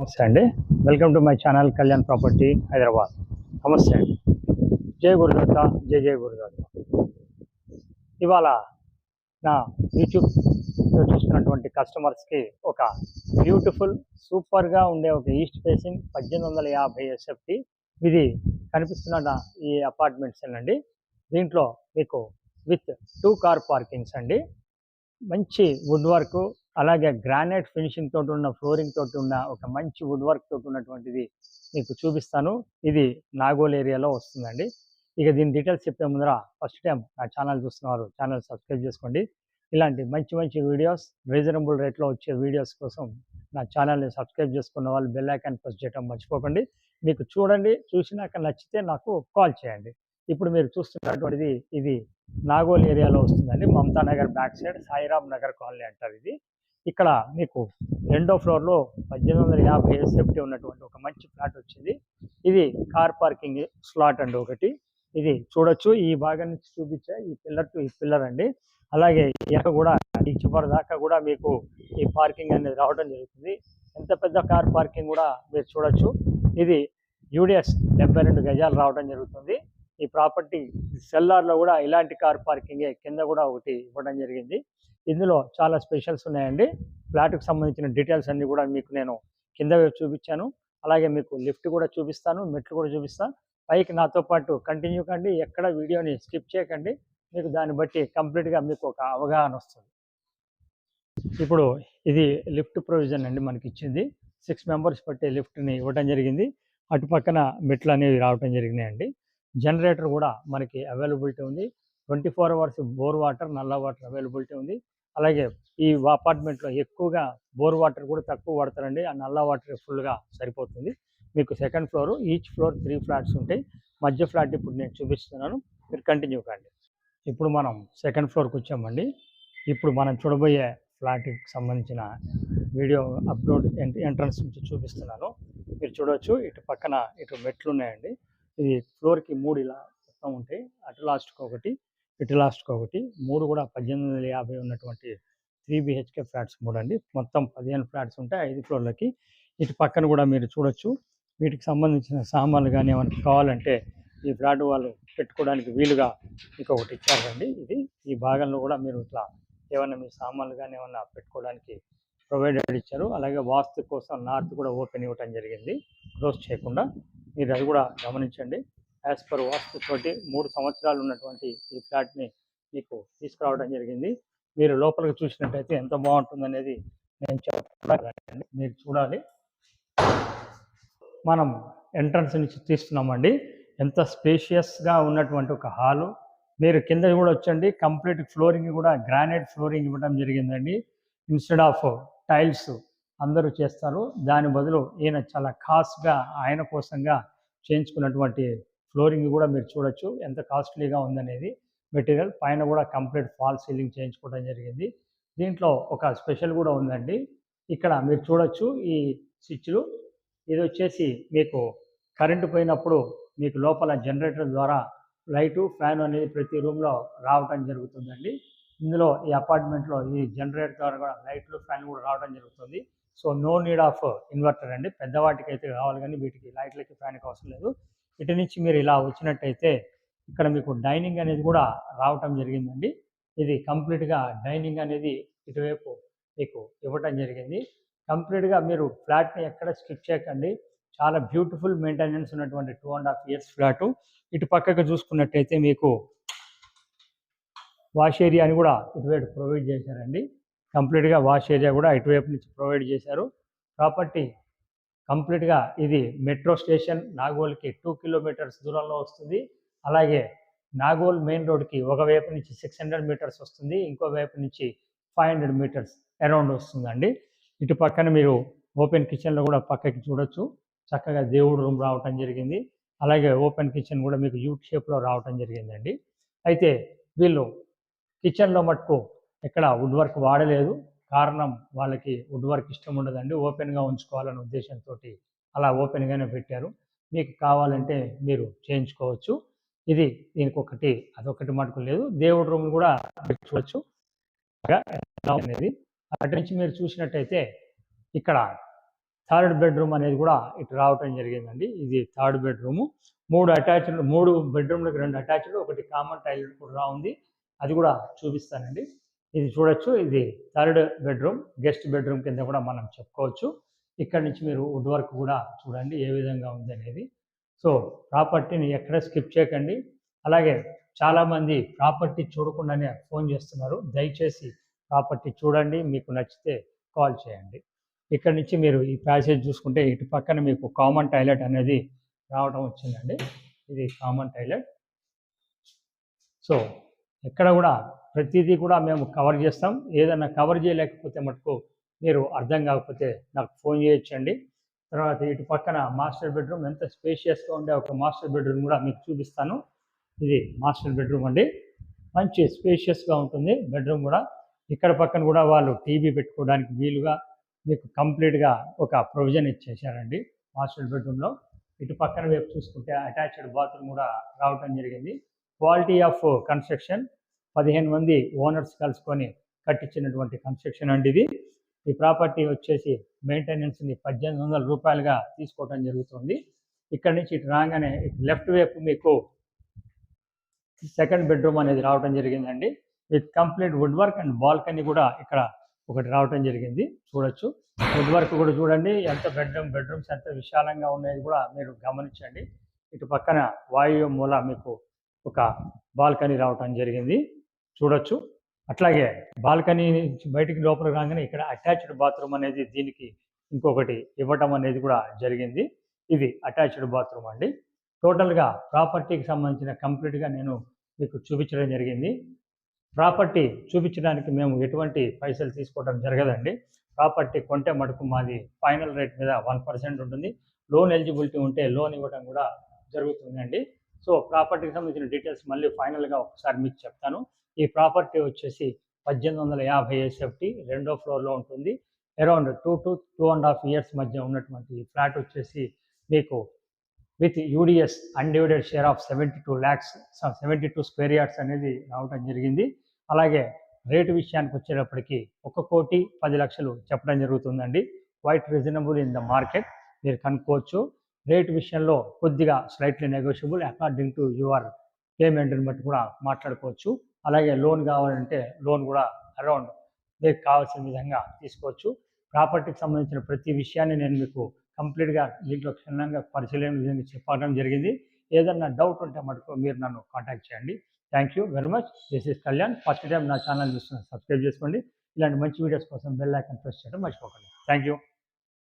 నమస్తే అండి. Welcome to my channel Kalyan property Hyderabad. నమస్తే అండి. జై గురుదత్త, జై జై గురుదత్త. ఇవాళ నా యూట్యూబ్లో చూస్తున్నటువంటి కస్టమర్స్కి ఒక బ్యూటిఫుల్ సూపర్గా ఉండే ఒక ఈస్ట్ ఫేసింగ్ 1850 ఎస్ఎఫ్టీ ఇది కనిపిస్తున్న ఈ అపార్ట్మెంట్స్ అండి. దీంట్లో మీకు విత్ 2 కార్ పార్కింగ్స్ అండి. మంచి వుడ్ వర్క్, అలాగే గ్రానైట్ ఫినిషింగ్ తోటి ఉన్న ఫ్లోరింగ్ తోటి ఉన్న ఒక మంచి వుడ్ వర్క్ తోటి ఉన్నటువంటిది మీకు చూపిస్తాను. ఇది నాగోల్ ఏరియాలో వస్తుందండి. ఇక దీని డీటెయిల్స్ చెప్పే ముందర ఫస్ట్ టైం నా ఛానల్ చూస్తున్నారు, ఛానల్ సబ్స్క్రైబ్ చేసుకోండి. ఇలాంటి మంచి మంచి వీడియోస్, రీజనబుల్ రేట్లో వచ్చే వీడియోస్ కోసం నా ఛానల్ని సబ్స్క్రైబ్ చేసుకున్న వాళ్ళు బెల్ ఐకాన్ ప్రెస్ చేయడం మర్చిపోకండి. మీకు చూడండి, చూసినాక నచ్చితే నాకు కాల్ చేయండి. ఇప్పుడు మీరు చూస్తున్నటువంటిది ఇది నాగోల్ ఏరియాలో వస్తుందండి. Mamata Nagar back side Sairam Nagar colony అంటారు ఇది. ఇక్కడ మీకు రెండో ఫ్లోర్లో 1850 ఎస్ఎఫ్టీ ఉన్నటువంటి ఒక మంచి ఫ్లాట్ వచ్చింది. ఇది కార్ పార్కింగ్ స్లాట్ అండి ఒకటి. ఇది చూడొచ్చు, ఈ భాగం నుంచి చూపించే ఈ పిల్లర్ టు ఈ పిల్లర్ అండి. అలాగే ఇక్కడ కూడా ఈ చివరి దాకా కూడా మీకు ఈ పార్కింగ్ అనేది రావడం జరుగుతుంది. ఎంత పెద్ద కార్ పార్కింగ్ కూడా మీరు చూడొచ్చు. ఇది యూడిఎస్ 72 గజాలు రావడం జరుగుతుంది. ఈ ప్రాపర్టీ సెల్లార్లో కూడా ఇలాంటి కార్ పార్కింగే కింద కూడా ఒకటి ఇవ్వడం జరిగింది. ఇందులో చాలా స్పెషల్స్ ఉన్నాయండి. ఫ్లాట్కి సంబంధించిన డీటెయిల్స్ అన్నీ కూడా మీకు నేను కింద చూపించాను. అలాగే మీకు లిఫ్ట్ కూడా చూపిస్తాను, మెట్లు కూడా చూపిస్తాను. పైకి నాతో పాటు కంటిన్యూ కండి, ఎక్కడ వీడియోని స్కిప్ చేయకండి. మీకు దాన్ని బట్టి కంప్లీట్గా మీకు ఒక అవగాహన వస్తుంది. ఇప్పుడు ఇది లిఫ్ట్ ప్రొవిజన్ అండి మనకి ఇచ్చింది. 6 మెంబర్స్ పట్టే లిఫ్ట్ని ఇవ్వడం జరిగింది. అటు పక్కన మెట్లు అనేవి రావడం జరిగినాయండి. జనరేటర్ కూడా మనకి అవైలబిలిటీ ఉంది. 24 అవర్స్ బోర్ వాటర్, నల్ల వాటర్ అవైలబిలిటీ ఉంది. అలాగే ఈ అపార్ట్మెంట్లో ఎక్కువగా బోర్ వాటర్ కూడా తక్కువ వాడతారండి. ఆ నల్ల వాటర్ ఫుల్గా సరిపోతుంది. మీకు second floor, each floor 3 flats ఉంటాయి. మధ్య ఫ్లాట్ ఇప్పుడు నేను చూపిస్తున్నాను, మీరు కంటిన్యూ కండి. ఇప్పుడు మనం సెకండ్ ఫ్లోర్కి వచ్చామండి. ఇప్పుడు మనం చూడబోయే ఫ్లాట్కి సంబంధించిన వీడియో అప్లోడ్ ఎంట్రన్స్ నుంచి చూపిస్తున్నాను. మీరు చూడవచ్చు, ఇటు పక్కన ఇటు మెట్లు ఉన్నాయండి. ఇది ఫ్లోర్కి 3 ఇలా మొత్తం ఉంటాయి. అటు లాస్ట్కి ఒకటి, ఇటు లాస్ట్కి ఒకటి, 3 కూడా 1850 ఉన్నటువంటి 3 బిహెచ్కే ఫ్లాట్స్ 3 అండి. మొత్తం 15 ఫ్లాట్స్ ఉంటాయి 5 ఫ్లోర్లకి. ఇటు పక్కన కూడా మీరు చూడొచ్చు. వీటికి సంబంధించిన సామాన్లు కానీ ఏమైనా కావాలంటే ఈ ఫ్లాట్ వాళ్ళు పెట్టుకోవడానికి వీలుగా మీకు ఒకటి ఇచ్చారండి. ఇది ఈ భాగంలో కూడా మీరు ఇట్లా ఏమైనా మీ సామాన్లు కానీ ఏమన్నా పెట్టుకోవడానికి ప్రొవైడెడ్ ఇచ్చారు. అలాగే వాస్తు కోసం నార్త్ కూడా ఓపెన్ ఇవ్వటం జరిగింది, క్లోజ్ చేయకుండా. మీరు అది కూడా గమనించండి. యాజ్ పర్ వాస్తు తోటి 3 సంవత్సరాలు ఉన్నటువంటి ఈ ఫ్లాట్ని మీకు తీసుకురావడం జరిగింది. మీరు లోపలికి చూసినట్టయితే ఎంత బాగుంటుందనేది నేను చెప్పాలండి, మీరు చూడాలి. మనం ఎంట్రన్స్ నుంచి తీస్తున్నామండి. ఎంత స్పేషియస్గా ఉన్నటువంటి ఒక హాలు. మీరు కింద కూడా వచ్చండి, కంప్లీట్ ఫ్లోరింగ్ కూడా గ్రానైట్ ఫ్లోరింగ్ ఇవ్వడం జరిగిందండి. ఇన్స్టెడ్ ఆఫ్ టైల్స్ అందరూ చేస్తారు, దాని బదులు ఈయన చాలా కాస్ట్గా ఆయన కోసంగా చేయించుకున్నటువంటి ఫ్లోరింగ్ కూడా మీరు చూడొచ్చు ఎంత కాస్ట్లీగా ఉందనేది. మెటీరియల్ పైన కూడా కంప్లీట్ ఫాల్ సీలింగ్ చేయించుకోవడం జరిగింది. దీంట్లో ఒక స్పెషల్ కూడా ఉందండి. ఇక్కడ మీరు చూడొచ్చు ఈ స్విచ్లు. ఇది వచ్చేసి మీకు కరెంటు పోయినప్పుడు మీకు లోపల జనరేటర్ ద్వారా లైటు, ఫ్యాన్ అనేది ప్రతి రూమ్లో రావడం జరుగుతుందండి. ఇందులో ఈ అపార్ట్మెంట్లో ఈ జనరేటర్ ద్వారా కూడా లైట్లు, ఫ్యాన్ కూడా రావడం జరుగుతుంది. So no need of inverter అండి. పెద్దవాటికి అయితే కావాలి, కానీ వీటికి లైట్లకి, ఫ్యాన్కి అవసరం లేదు. ఇటు నుంచి మీరు ఇలా వచ్చినట్టయితే ఇక్కడ మీకు డైనింగ్ అనేది కూడా రావటం జరిగిందండి. ఇది కంప్లీట్గా డైనింగ్ అనేది ఇటువైపు మీకు ఇవ్వటం జరిగింది. కంప్లీట్గా మీరు ఫ్లాట్ని ఎక్కడ స్కిప్ చేయకండి. చాలా బ్యూటిఫుల్ మెయింటెనెన్స్ ఉన్నటువంటి 2.5 years ఫ్లాటు. ఇటు పక్కకు చూసుకున్నట్టయితే మీకు వాష్ ఏరియాని కూడా ఇటువైపు ప్రొవైడ్ చేశారండి. కంప్లీట్గా వాష్ ఏరియా కూడా ఇటువైపు నుంచి ప్రొవైడ్ చేశారు. ప్రాపర్టీ కంప్లీట్గా ఇది మెట్రో స్టేషన్ నాగోల్కి 2 kilometers దూరంలో వస్తుంది. అలాగే నాగోల్ మెయిన్ రోడ్కి ఒకవైపు నుంచి 600 meters వస్తుంది, ఇంకో వైపు నుంచి 500 meters అరౌండ్ వస్తుందండి. ఇటు పక్కన మీరు ఓపెన్ కిచెన్లో కూడా పక్కకి చూడొచ్చు. చక్కగా దేవుడు రూమ్ రావటం జరిగింది. అలాగే ఓపెన్ కిచెన్ కూడా మీకు యూట్ షేప్లో రావటం జరిగిందండి. అయితే వీళ్ళు కిచెన్లో మటుకు ఎక్కడ వుడ్ వర్క్ వాడలేదు. కారణం వాళ్ళకి వుడ్ వర్క్ ఇష్టం ఉండదండి, ఓపెన్గా ఉంచుకోవాలనే ఉద్దేశంతో అలా ఓపెన్గానే పెట్టారు. మీకు కావాలంటే మీరు చేయించుకోవచ్చు. ఇది దీనికి ఒకటి, అదొకటి మటుకు లేదు. దేవుడి రూమ్ కూడా చూడొచ్చు అనేది. అటు నుంచి మీరు చూసినట్టయితే ఇక్కడ థర్డ్ బెడ్రూమ్ అనేది కూడా ఇటు రావటం జరిగిందండి. ఇది థర్డ్ బెడ్రూము. 3 బెడ్రూమ్లకు 2 అటాచ్డ్, ఒకటి కామన్ టాయిలెట్ కూడా ఉంది. అది కూడా చూపిస్తానండి. ఇది చూడొచ్చు, ఇది థర్డ్ బెడ్రూమ్, గెస్ట్ బెడ్రూమ్ కింద కూడా మనం చెప్పుకోవచ్చు. ఇక్కడ నుంచి మీరు వుడ్ వర్క్ కూడా చూడండి ఏ విధంగా ఉంది అనేది. సో ప్రాపర్టీని ఎక్కడ స్కిప్ చేయకండి. అలాగే చాలామంది ప్రాపర్టీ చూడకుండానే ఫోన్ చేస్తున్నారు. దయచేసి ప్రాపర్టీ చూడండి, మీకు నచ్చితే కాల్ చేయండి. ఇక్కడ నుంచి మీరు ఈ ప్యాసేజ్ చూసుకుంటే ఇటు పక్కన మీకు కామన్ టాయిలెట్ అనేది రావడం వచ్చిందండి. ఇది కామన్ టాయిలెట్. సో ఎక్కడ కూడా ప్రతిదీ కూడా మేము కవర్ చేస్తాం. ఏదైనా కవర్ చేయలేకపోతే మటుకు మీరు అర్థం కాకపోతే నాకు ఫోన్ చేయొచ్చండి. తర్వాత ఇటు పక్కన మాస్టర్ బెడ్రూమ్, ఎంత స్పేషియస్గా ఉండే ఒక మాస్టర్ బెడ్రూమ్ కూడా మీకు చూపిస్తాను. ఇది మాస్టర్ బెడ్రూమ్ అండి. మంచి స్పేషియస్గా ఉంటుంది బెడ్రూమ్ కూడా. ఇక్కడ పక్కన కూడా వాళ్ళు టీవీ పెట్టుకోవడానికి వీలుగా మీకు కంప్లీట్గా ఒక ప్రొవిజన్ ఇచ్చేసారండి మాస్టర్ బెడ్రూమ్లో. ఇటు పక్కన వైపు చూసుకుంటే అటాచ్డ్ బాత్రూమ్ కూడా రావడం జరిగింది. క్వాలిటీ ఆఫ్ కన్స్ట్రక్షన్, 15 మంది ఓనర్స్ కలుసుకొని కట్టించినటువంటి కన్స్ట్రక్షన్ అండి ఇది. ఈ ప్రాపర్టీ వచ్చేసి మెయింటెనెన్స్ని 1800 రూపాయలుగా తీసుకోవడం జరుగుతుంది. ఇక్కడ నుంచి ఇటు రాగానే లెఫ్ట్ వైపు మీకు సెకండ్ బెడ్రూమ్ అనేది రావడం జరిగిందండి. With complete wood work and balcony కూడా ఇక్కడ ఒకటి రావడం జరిగింది. చూడొచ్చు, వుడ్ వర్క్ కూడా చూడండి ఎంత బెడ్రూమ్స్ ఎంత విశాలంగా ఉన్నాయి కూడా మీరు గమనించండి. ఇటు పక్కన వాయు మూల మీకు ఒక బాల్కనీ రావడం జరిగింది, చూడొచ్చు. అట్లాగే బాల్కనీ నుంచి బయటికి లోపలికి రాగానే ఇక్కడ అటాచ్డ్ బాత్రూమ్ అనేది దీనికి ఇంకొకటి ఇవ్వటం అనేది కూడా జరిగింది. ఇది అటాచ్డ్ బాత్రూమ్ అండి. టోటల్గా ప్రాపర్టీకి సంబంధించిన కంప్లీట్గా నేను మీకు చూపించడం జరిగింది. ప్రాపర్టీ చూపించడానికి మేము ఎటువంటి పైసలు తీసుకోవడం జరగదండి. ప్రాపర్టీ కొంటే మటుకు మాది ఫైనల్ రేట్ మీద 1% ఉంటుంది. లోన్ ఎలిజిబిలిటీ ఉంటే లోన్ ఇవ్వడం కూడా జరుగుతుందండి. సో ప్రాపర్టీకి సంబంధించిన డీటెయిల్స్ మళ్ళీ ఫైనల్గా ఒకసారి మీకు చెప్తాను. ఈ ప్రాపర్టీ వచ్చేసి 1850 SFT, 2వ ఫ్లోర్లో ఉంటుంది. అరౌండ్ 2 to 2.5 years మధ్య ఉన్నటువంటి ఈ ఫ్లాట్ వచ్చేసి మీకు with UDS undivided share of 72 lakhs 72 square yards అనేది రావడం జరిగింది. అలాగే రేటు విషయానికి వచ్చేటప్పటికి 1,10,00,000 చెప్పడం జరుగుతుందండి. Quite reasonable in the market, మీరు కనుక్కోవచ్చు. రేటు విషయంలో కొద్దిగా slightly negotiable according to your పేమెంట్ని బట్టి కూడా మాట్లాడుకోవచ్చు. అలాగే లోన్ కావాలంటే లోన్ కూడా అరౌండ్ మీకు కావాల్సిన విధంగా తీసుకోవచ్చు. ప్రాపర్టీకి సంబంధించిన ప్రతి విషయాన్ని నేను మీకు కంప్లీట్గా దీంట్లో క్షుణ్ణంగా పరిశీలన విధంగా చెప్పడం జరిగింది. ఏదన్నా డౌట్ ఉంటే మటుకు మీరు నన్ను కాంటాక్ట్ చేయండి. Thank you very much. This is Kalyan. First time నా ఛానల్ చూస్తున్న సబ్స్క్రైబ్ చేసుకోండి. ఇలాంటి మంచి వీడియోస్ కోసం బెల్ ఐకాన్ ప్రెస్ చేయడం మర్చిపోకండి. Thank you.